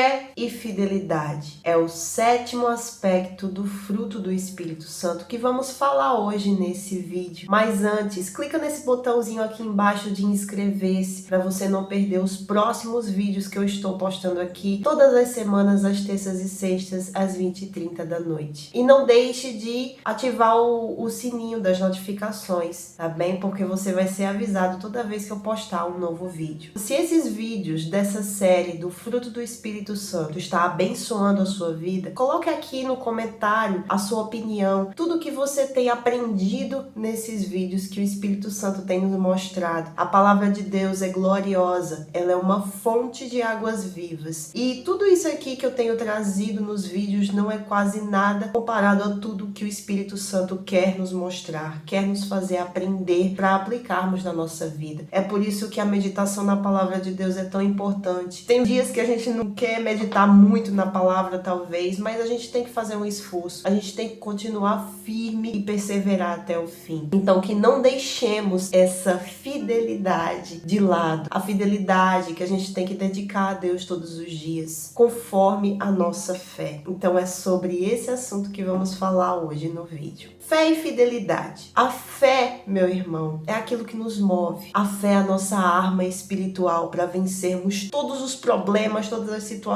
Fé e fidelidade é o 7º aspecto do fruto do Espírito Santo que vamos falar hoje nesse vídeo. Mas antes, clica nesse botãozinho aqui embaixo de inscrever-se para você não perder os próximos vídeos que eu estou postando aqui todas as semanas, às terças e sextas, às 20h30 da noite. E não deixe de ativar o sininho das notificações, tá bem? Porque você vai ser avisado toda vez que eu postar um novo vídeo. Se esses vídeos dessa série do fruto do Espírito Santo está abençoando a sua vida, coloque aqui no comentário a sua opinião, tudo que você tem aprendido nesses vídeos que o Espírito Santo tem nos mostrado. A palavra de Deus é gloriosa, ela é uma fonte de águas vivas. E tudo isso aqui que eu tenho trazido nos vídeos não é quase nada comparado a tudo que o Espírito Santo quer nos mostrar, quer nos fazer aprender para aplicarmos na nossa vida. É por isso que a meditação na palavra de Deus é tão importante. Tem dias que a gente não quer meditar muito na palavra, talvez, mas a gente tem que fazer um esforço. A gente tem que continuar firme e perseverar até o fim. Então, que não deixemos essa fidelidade de lado. A fidelidade que a gente tem que dedicar a Deus todos os dias, conforme a nossa fé. Então, é sobre esse assunto que vamos falar hoje no vídeo. Fé e fidelidade. A fé, meu irmão, é aquilo que nos move. A fé é a nossa arma espiritual para vencermos todos os problemas, todas as situações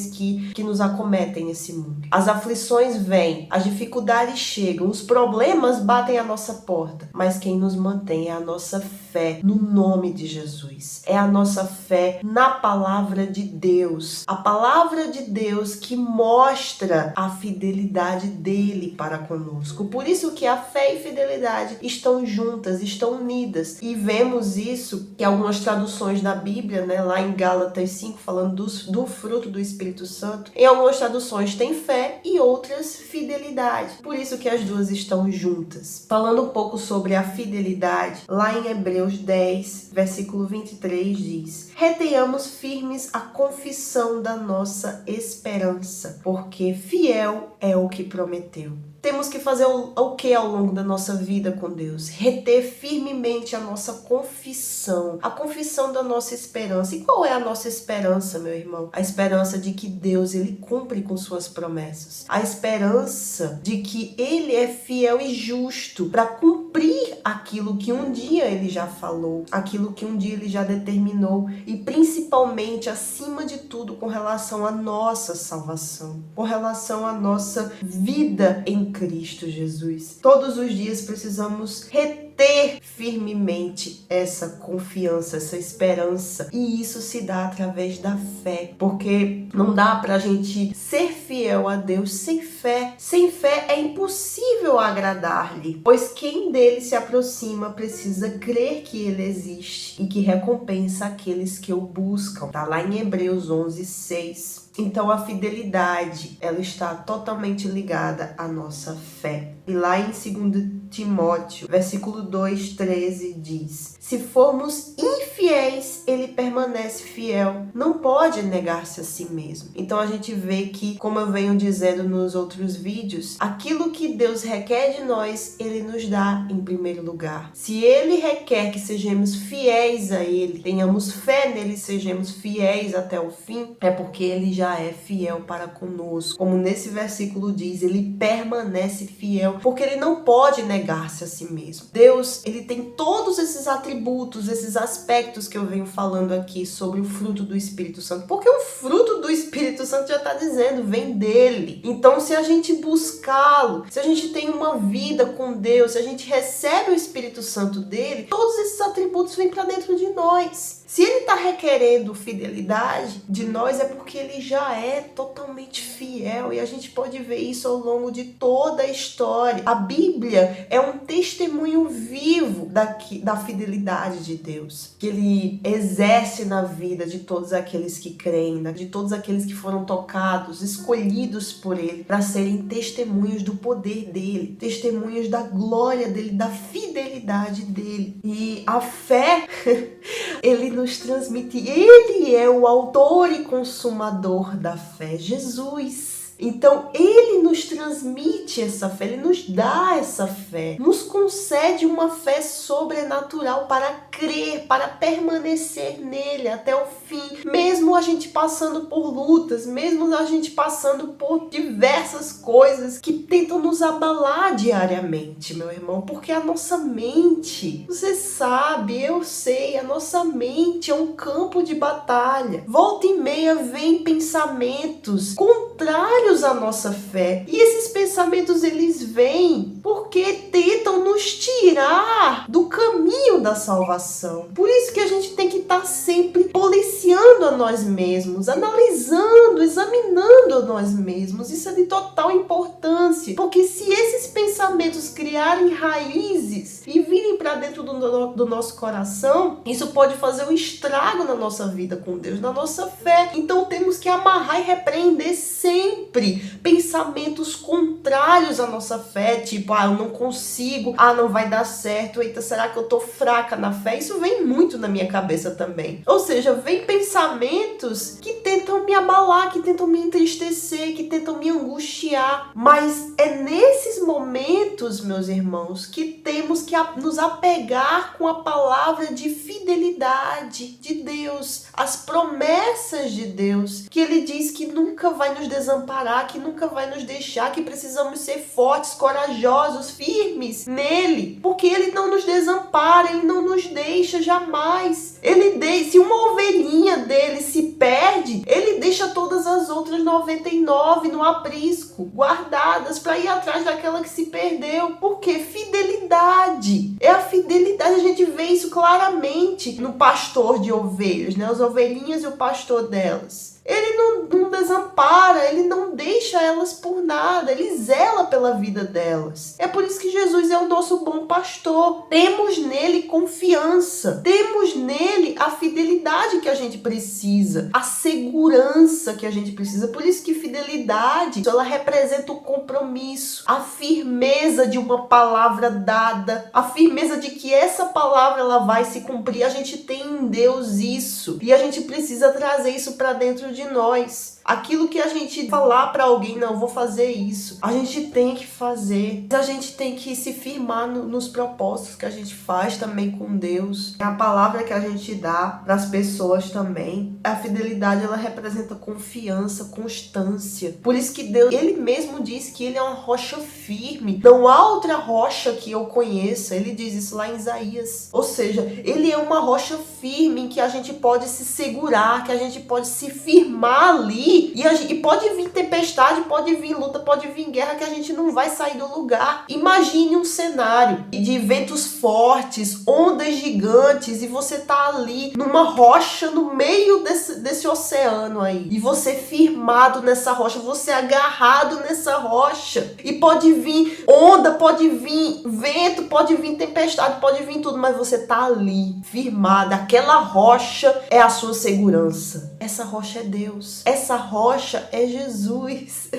que nos acometem nesse mundo. As aflições vêm, as dificuldades chegam, os problemas batem à nossa porta, mas quem nos mantém é a nossa fé no nome de Jesus. É a nossa fé na palavra de Deus. A palavra de Deus que mostra a fidelidade dele para conosco. Por isso que a fé e fidelidade estão juntas, estão unidas. E vemos isso que algumas traduções da Bíblia, lá em Gálatas 5, falando do fruto do Espírito Santo, em algumas traduções tem fé e outras fidelidade. Por isso que as duas estão juntas. Falando um pouco sobre a fidelidade, lá em Hebreus 10, versículo 23 diz: retenhamos firmes a confissão da nossa esperança, porque fiel é o que prometeu. Temos que fazer o que ao longo da nossa vida com Deus? Reter firmemente a nossa confissão, a confissão da nossa esperança. E qual é a nossa esperança, meu irmão? A esperança de que Deus, ele cumpre com suas promessas. A esperança de que ele é fiel e justo para cumprir aquilo que um dia ele já falou, aquilo que um dia ele já determinou, e principalmente, acima de tudo, com relação à nossa salvação, com relação à nossa vida em Cristo Jesus. Todos os dias precisamos reter firmemente essa confiança, essa esperança. E isso se dá através da fé. Porque não dá pra gente ser fiel a Deus sem fé. Sem fé é impossível agradar-lhe. Pois quem dele se aproxima precisa crer que ele existe e que recompensa aqueles que o buscam. Tá lá em Hebreus 11, 6. Então a fidelidade, ela está totalmente ligada à nossa fé. E lá em 2 Timóteo, versículo 2, 13 diz: se formos infiéis, ele permanece fiel, não pode negar-se a si mesmo. Então a gente vê que, como eu venho dizendo nos outros vídeos, aquilo que Deus requer de nós, ele nos dá em primeiro lugar. Se ele requer que sejamos fiéis a ele, tenhamos fé nele, sejamos fiéis até o fim, é porque ele já é fiel para conosco. Como nesse versículo diz, ele permanece fiel, porque ele não pode negar-se a si mesmo. Deus, ele tem todos esses atributos, esses aspectos que eu venho falando aqui sobre o fruto do Espírito Santo, porque o fruto do Espírito Santo já está dizendo, vem dele. Então, se a gente buscá-lo, se a gente tem uma vida com Deus, se a gente recebe o Espírito Santo dele, todos esses atributos vêm para dentro de nós. Se ele está requerendo fidelidade de nós, é porque ele já é totalmente fiel, e a gente pode ver isso ao longo de toda a história. A Bíblia é um testemunho vivo da fidelidade de Deus, que ele exerce na vida de todos aqueles que creem, de todos aqueles que foram tocados, escolhidos por ele, para serem testemunhos do poder dele, testemunhos da glória dele, da fidelidade dele. E a fé, ele nos transmite, ele é o autor e consumador da fé, Jesus. Então, Ele nos transmite essa fé, Ele nos dá essa fé, nos concede uma fé sobrenatural para crer, para permanecer nele até o fim, mesmo a gente passando por lutas, mesmo a gente passando por diversas coisas que tentam nos abalar diariamente, meu irmão, porque a nossa mente, você sabe, eu sei, a nossa mente é um campo de batalha. Volta e meia vem pensamentos contrários à nossa fé, e esses pensamentos eles vêm porque tentam nos tirar do caminho da salvação. Por isso que a gente tem que estar sempre policiando a nós mesmos, analisando, examinando a nós mesmos. Isso é de total importância, porque se esses pensamentos criarem raízes e virem para dentro do nosso coração, isso pode fazer um estrago na nossa vida com Deus, na nossa fé. Então temos que amarrar e repreender sempre pensamentos contrários à nossa fé, tipo, eu não consigo, não vai dar certo, eita, será que eu tô fraca na fé? Isso vem muito na minha cabeça também. Ou seja, vem pensamentos que tentam me abalar, que tentam me entristecer, que tentam me angustiar. Mas é nesses momentos, meus irmãos, que temos que nos apegar com a palavra de fidelidade de Deus, as promessas de Deus, que Ele diz que nunca vai nos desamparar, que nunca vai nos deixar, que precisamos ser fortes, corajosos, firmes nele, porque Ele não nos desampara, Ele não nos deixa jamais. Se uma ovelhinha dele se perde, Ele deixa todas as outras 99 no aprisco, guardadas para ir atrás daquela que se perdeu. Porque fidelidade, é a fidelidade, a gente vê isso claramente no pastor de ovelhas, né? As ovelhinhas e o pastor delas. Ele não desampara, Ele não deixa elas por nada, Ele zela pela vida delas. É por isso que Jesus é o nosso bom pastor. Temos nele confiança, temos nele a fidelidade que a gente precisa, a segurança que a gente precisa. Por isso que fidelidade, ela representa o compromisso, a firmeza de uma palavra dada, a firmeza de que essa palavra ela vai se cumprir. A gente tem em Deus isso, e a gente precisa trazer isso para dentro de nós. Aquilo que a gente falar para alguém, não, vou fazer isso, a gente tem que fazer. A gente tem que se firmar nos propósitos que a gente faz também com Deus. É a palavra que a gente dá para as pessoas também. A fidelidade, ela representa confiança, constância. Por isso que Deus, Ele mesmo diz que Ele é uma rocha firme. Não há outra rocha que eu conheça. Ele diz isso lá em Isaías. Ou seja, Ele é uma rocha firme em que a gente pode se segurar, que a gente pode se firmar ali. E pode vir tempestade, pode vir luta, pode vir guerra, que a gente não vai sair do lugar. Imagine um cenário de ventos fortes, ondas gigantes, e você tá ali numa rocha no meio desse oceano aí. E você firmado nessa rocha, você agarrado nessa rocha. E pode vir onda, pode vir vento, pode vir tempestade, pode vir tudo, mas você tá ali, firmado. Aquela rocha é a sua segurança. Essa rocha é Deus. Essa rocha é Jesus.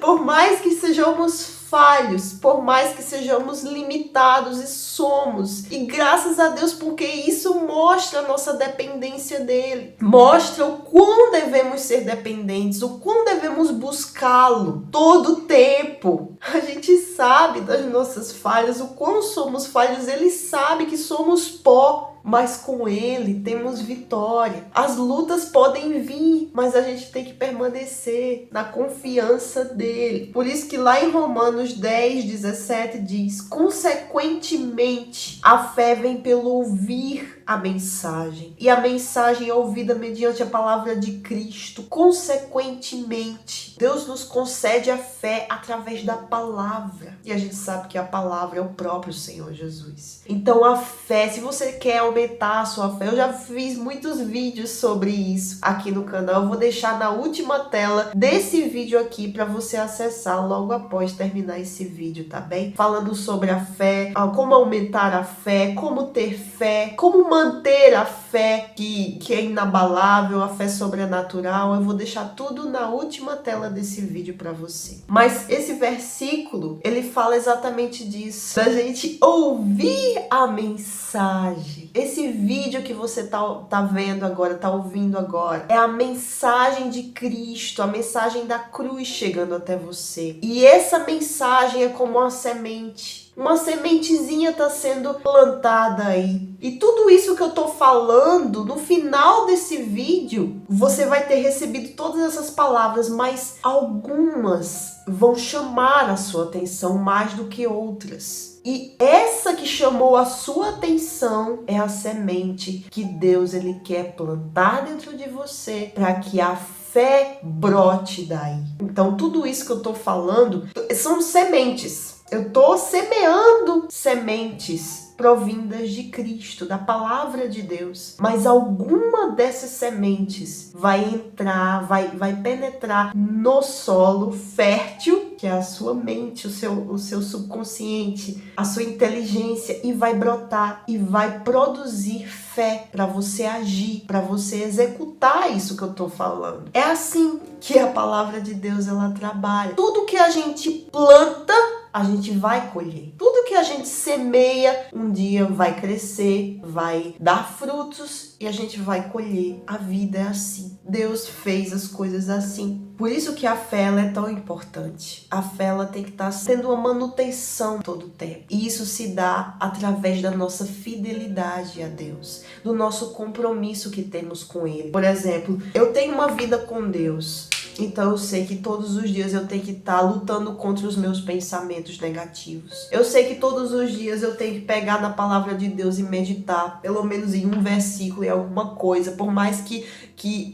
Por mais que sejamos falhos, por mais que sejamos limitados, e somos. E graças a Deus, porque isso mostra a nossa dependência dele. Mostra o quão devemos ser dependentes, o quão devemos buscá-lo todo o tempo. A gente sabe das nossas falhas, o quão somos falhos. Ele sabe que somos pó. Mas com Ele temos vitória. As lutas podem vir, mas a gente tem que permanecer na confiança dele. Por isso que lá em Romanos 10:17 diz: consequentemente, a fé vem pelo ouvir a mensagem. E a mensagem é ouvida mediante a palavra de Cristo. Consequentemente, Deus nos concede a fé através da palavra. E a gente sabe que a palavra é o próprio Senhor Jesus. Então a fé, se você quer aumentar a sua fé, eu já fiz muitos vídeos sobre isso aqui no canal. Eu vou deixar na última tela desse vídeo aqui para você acessar logo após terminar esse vídeo, tá bem? Falando sobre a fé, como aumentar a fé, como ter fé, como manter a fé. fé que é inabalável, a fé sobrenatural. Eu vou deixar tudo na última tela desse vídeo para você. Mas esse versículo, ele fala exatamente disso, da gente ouvir a mensagem. Esse vídeo que você tá vendo agora, tá ouvindo agora, é a mensagem de Cristo, a mensagem da cruz chegando até você. E essa mensagem é como uma semente. Uma sementezinha está sendo plantada aí. E tudo isso que eu tô falando, no final desse vídeo, você vai ter recebido todas essas palavras, mas algumas vão chamar a sua atenção mais do que outras. E essa que chamou a sua atenção é a semente que Deus ele quer plantar dentro de você para que a fé brote daí. Então, tudo isso que eu tô falando são sementes. Eu tô semeando sementes provindas de Cristo, da palavra de Deus. Mas alguma dessas sementes vai entrar, vai penetrar no solo fértil, que é a sua mente, o seu subconsciente, a sua inteligência, e vai brotar e vai produzir fé para você agir, para você executar isso que eu tô falando. É assim que a palavra de Deus ela trabalha. Tudo que a gente planta, a gente vai colher. Tudo que a gente semeia, um dia vai crescer, vai dar frutos e a gente vai colher. A vida é assim. Deus fez as coisas assim. Por isso que a fé ela é tão importante. A fé ela tem que estar tendo uma manutenção todo o tempo. E isso se dá através da nossa fidelidade a Deus, do nosso compromisso que temos com Ele. Por exemplo, eu tenho uma vida com Deus. Então eu sei que todos os dias eu tenho que estar lutando contra os meus pensamentos negativos. Eu sei que todos os dias eu tenho que pegar na palavra de Deus e meditar, pelo menos em um versículo, em alguma coisa. Por mais que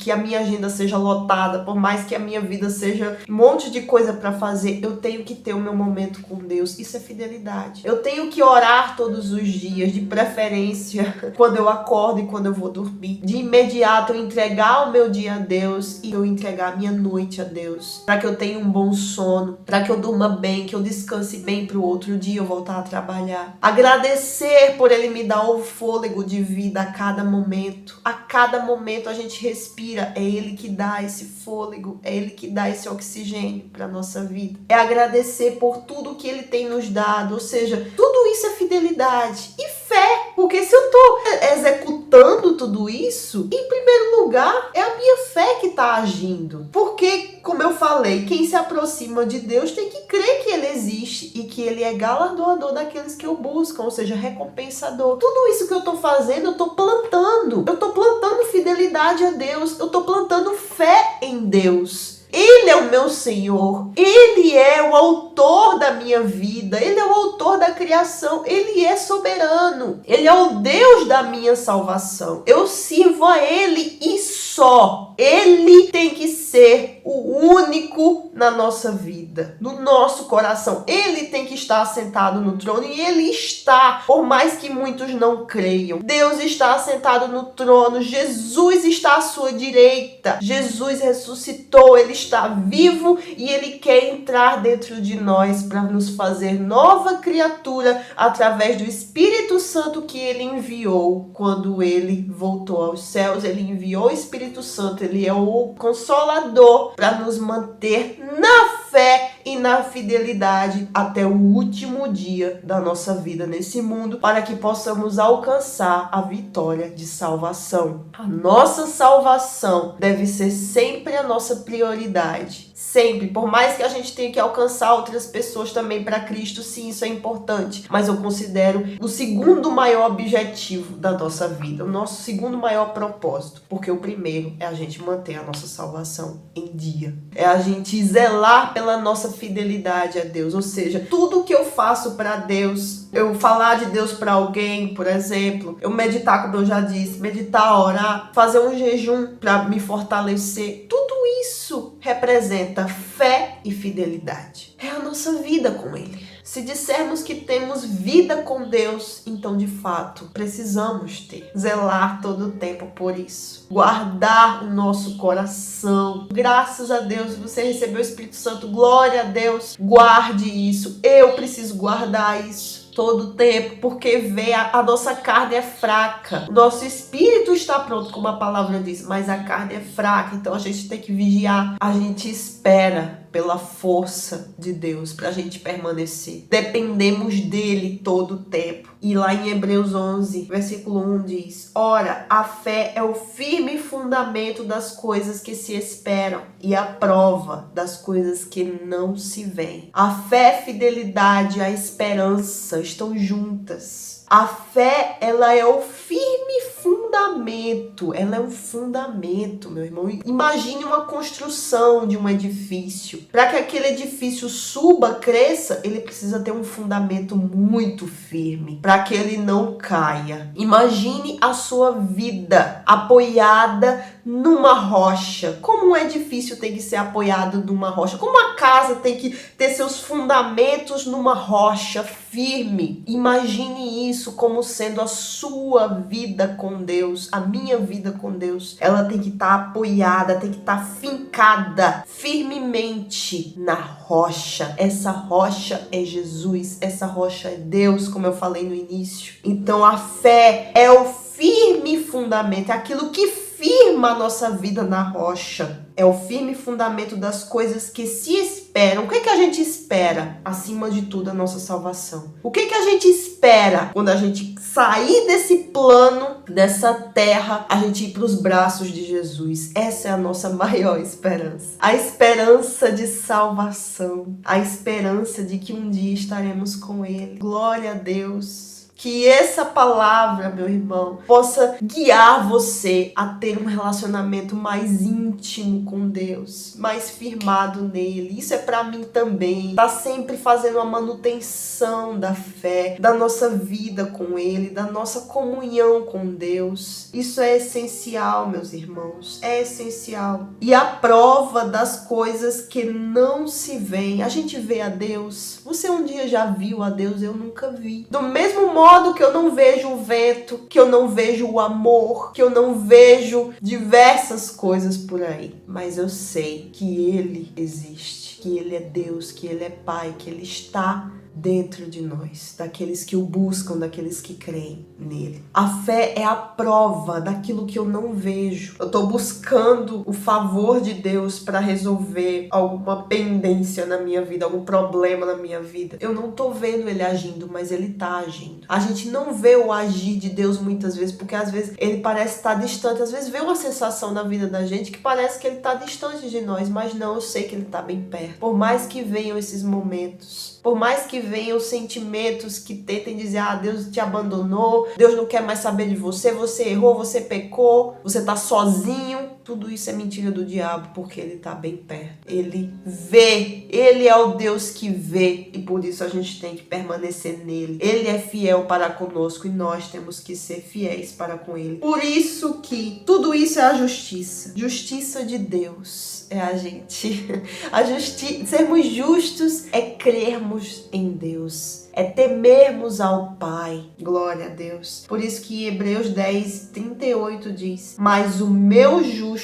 a minha agenda seja lotada, por mais que a minha vida seja um monte de coisa para fazer, eu tenho que ter o meu momento com Deus. Isso é fidelidade. Eu tenho que orar todos os dias, de preferência quando eu acordo e quando eu vou dormir. De imediato eu entregar o meu dia a Deus e eu entregar a minha noite a Deus, para que eu tenha um bom sono, para que eu durma bem, que eu descanse bem para o outro dia eu voltar a trabalhar. Agradecer por Ele me dar o fôlego de vida a cada momento. A cada momento a gente respira, é Ele que dá esse fôlego, é Ele que dá esse oxigênio para nossa vida. É agradecer por tudo que Ele tem nos dado, ou seja, tudo isso é fidelidade e fé, porque se eu tô executando tudo isso, em primeiro lugar é a minha fé que tá agindo. Porque, como eu falei, quem se aproxima de Deus tem que crer que Ele existe e que Ele é galardoador daqueles que o buscam, ou seja, recompensador. Tudo isso que eu tô fazendo, eu tô plantando. Eu tô plantando fidelidade a Deus. Eu tô plantando fé em Deus. Ele é o meu Senhor, Ele é o autor da minha vida, Ele é o autor da criação, Ele é soberano, Ele é o Deus da minha salvação. Eu sirvo a Ele e só Ele tem que ser o único na nossa vida, no nosso coração. Ele tem que estar assentado no trono e Ele está, por mais que muitos não creiam. Deus está assentado no trono, Jesus está à sua direita, Jesus ressuscitou, Ele está vivo e Ele quer entrar dentro de nós para nos fazer nova criatura através do Espírito Santo que Ele enviou quando Ele voltou aos céus. Ele enviou o Espírito Santo, Ele é o Consolador para nos manter na fé e na fidelidade até o último dia da nossa vida nesse mundo, para que possamos alcançar a vitória de salvação. A nossa salvação deve ser sempre a nossa prioridade. Sempre, por mais que a gente tenha que alcançar outras pessoas também para Cristo, sim, isso é importante, mas eu considero o segundo maior objetivo da nossa vida, o nosso segundo maior propósito, porque o primeiro é a gente manter a nossa salvação em dia, é a gente zelar pela nossa fidelidade a Deus, ou seja, tudo que eu faço para Deus, eu falar de Deus para alguém, por exemplo, eu meditar, como eu já disse, meditar, orar, fazer um jejum para me fortalecer, tudo isso representa fé e fidelidade. É a nossa vida com Ele. Se dissermos que temos vida com Deus, então de fato precisamos zelar todo o tempo por isso. Guardar o nosso coração. Graças a Deus você recebeu o Espírito Santo. Glória a Deus. Guarde isso. Eu preciso guardar isso. todo o tempo, porque vê a nossa carne é fraca. O nosso espírito está pronto, como a palavra diz, mas a carne é fraca. Então a gente tem que vigiar. A gente espera pela força de Deus pra gente permanecer. Dependemos dele todo o tempo. E lá em Hebreus 11, versículo 1 diz: ora, a fé é o firme fundamento das coisas que se esperam e a prova das coisas que não se veem. A fé, fidelidade, a esperança estão juntas. A fé, ela é o firme fundamento. Ela é um fundamento, meu irmão. Imagine uma construção de um edifício. Para que aquele edifício suba, cresça, ele precisa ter um fundamento muito firme, para que ele não caia. Imagine a sua vida apoiada numa rocha. Como um edifício tem que ser apoiado numa rocha? Como a casa tem que ter seus fundamentos numa rocha firme? Imagine isso como sendo a sua vida com Deus, a minha vida com Deus. Ela tem que estar apoiada, tem que estar fincada firmemente na rocha. Essa rocha é Jesus, essa rocha é Deus, como eu falei no início. Então a fé é o firme fundamento, é aquilo que firma a nossa vida na rocha. É o firme fundamento das coisas que se esperam. O que a gente espera? Acima de tudo, a nossa salvação. O que a gente espera quando a gente sair desse plano, dessa terra, a gente ir para os braços de Jesus? Essa é a nossa maior esperança. A esperança de salvação. A esperança de que um dia estaremos com Ele. Glória a Deus. Que essa palavra, meu irmão, possa guiar você a ter um relacionamento mais íntimo com Deus, mais firmado nele. Isso é para mim também. Tá sempre fazendo a manutenção da fé, da nossa vida com Ele, da nossa comunhão com Deus. Isso é essencial, meus irmãos. É essencial. E a prova das coisas que não se veem. A gente vê a Deus. Você um dia já viu a Deus? Eu nunca vi. Do mesmo modo que eu não vejo o vento, que eu não vejo o amor, que eu não vejo diversas coisas por aí. Mas eu sei que Ele existe, que Ele é Deus, que Ele é Pai, que Ele está dentro de nós, daqueles que o buscam, daqueles que creem nele. A fé é a prova daquilo que eu não vejo. Eu estou buscando o favor de Deus para resolver alguma pendência na minha vida, algum problema na minha vida. Eu não estou vendo ele agindo, mas ele está agindo. A gente não vê o agir de Deus muitas vezes, porque às vezes ele parece estar distante. Às vezes vê uma sensação na vida da gente que parece que ele está distante de nós, mas não, eu sei que ele está bem perto. Por mais que venham esses momentos, por mais que venham sentimentos que tentem dizer: Deus te abandonou, Deus não quer mais saber de você, você errou, você pecou, você tá sozinho. Tudo isso é mentira do diabo, porque ele tá bem perto. Ele vê, ele é o Deus que vê, e por isso a gente tem que permanecer nele. Ele é fiel para conosco e nós temos que ser fiéis para com ele. Por isso que tudo isso é a justiça. Justiça de Deus é a gente. Sermos justos é crermos em Deus, é temermos ao Pai. Glória a Deus. Por isso que Hebreus 10:38 diz: mas o meu justo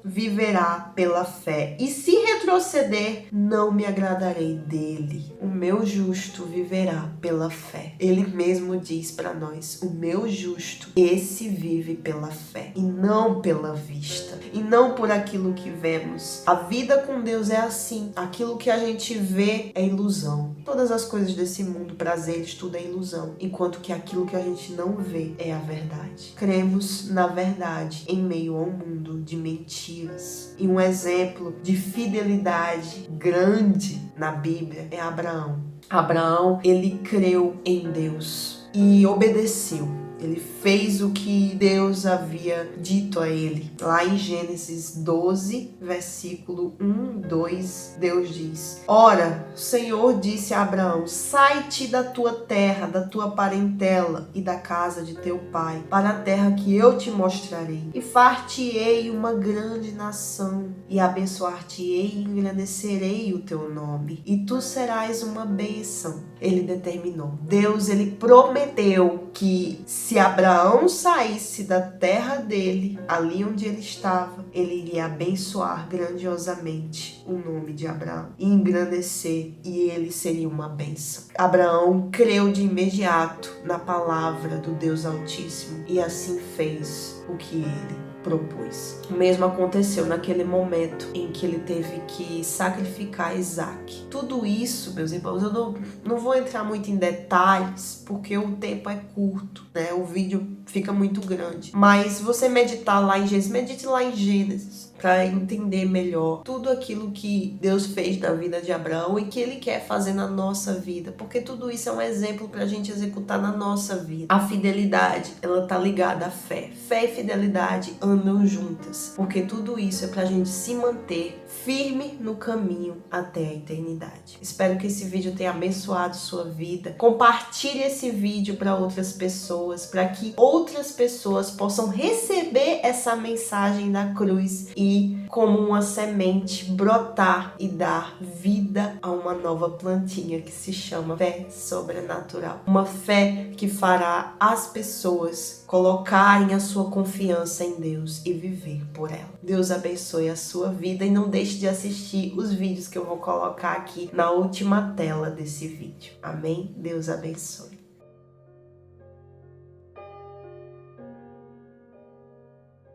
viverá pela fé, e se retroceder, não me agradarei dele. O meu justo viverá pela fé. Ele mesmo diz para nós: o meu justo, esse vive pela fé, e não pela vista, e não por aquilo que vemos. A vida com Deus é assim. Aquilo que a gente vê é ilusão. Todas as coisas desse mundo, prazeres, tudo é ilusão, enquanto que aquilo que a gente não vê é a verdade. Cremos na verdade em meio a um mundo de mentiras. E um exemplo de fidelidade grande na Bíblia é Abraão. Abraão, ele creu em Deus e obedeceu. Ele fez o que Deus havia dito a ele. Lá em Gênesis 12, versículo 1, 2, Deus diz: ora, o Senhor disse a Abraão: sai-te da tua terra, da tua parentela e da casa de teu pai, para a terra que eu te mostrarei. E far-te-ei uma grande nação, e abençoar-te-ei e engrandecerei o teu nome, e tu serás uma bênção. Ele determinou. Deus, ele prometeu que se Abraão saísse da terra dele, ali onde ele estava, ele iria abençoar grandiosamente o nome de Abraão e engrandecer, e ele seria uma bênção. Abraão creu de imediato na palavra do Deus Altíssimo e assim fez o que ele propôs. O mesmo aconteceu naquele momento em que ele teve que sacrificar Isaac. Tudo isso, meus irmãos, eu não vou entrar muito em detalhes, porque o tempo é curto, né? O vídeo fica muito grande. Mas você meditar lá em Gênesis, medite lá em Gênesis, para entender melhor tudo aquilo que Deus fez na vida de Abraão e que Ele quer fazer na nossa vida, porque tudo isso é um exemplo para a gente executar na nossa vida. A fidelidade, ela tá ligada à fé. Fé e fidelidade andam juntas, porque tudo isso é para a gente se manter firme no caminho até a eternidade. Espero que esse vídeo tenha abençoado sua vida. Compartilhe esse vídeo para outras pessoas, para que outras pessoas possam receber essa mensagem da cruz e, como uma semente, brotar e dar vida a uma nova plantinha que se chama fé sobrenatural. Uma fé que fará as pessoas colocarem a sua confiança em Deus e viver por ela. Deus abençoe a sua vida e não deixe de assistir os vídeos que eu vou colocar aqui na última tela desse vídeo. Amém? Deus abençoe.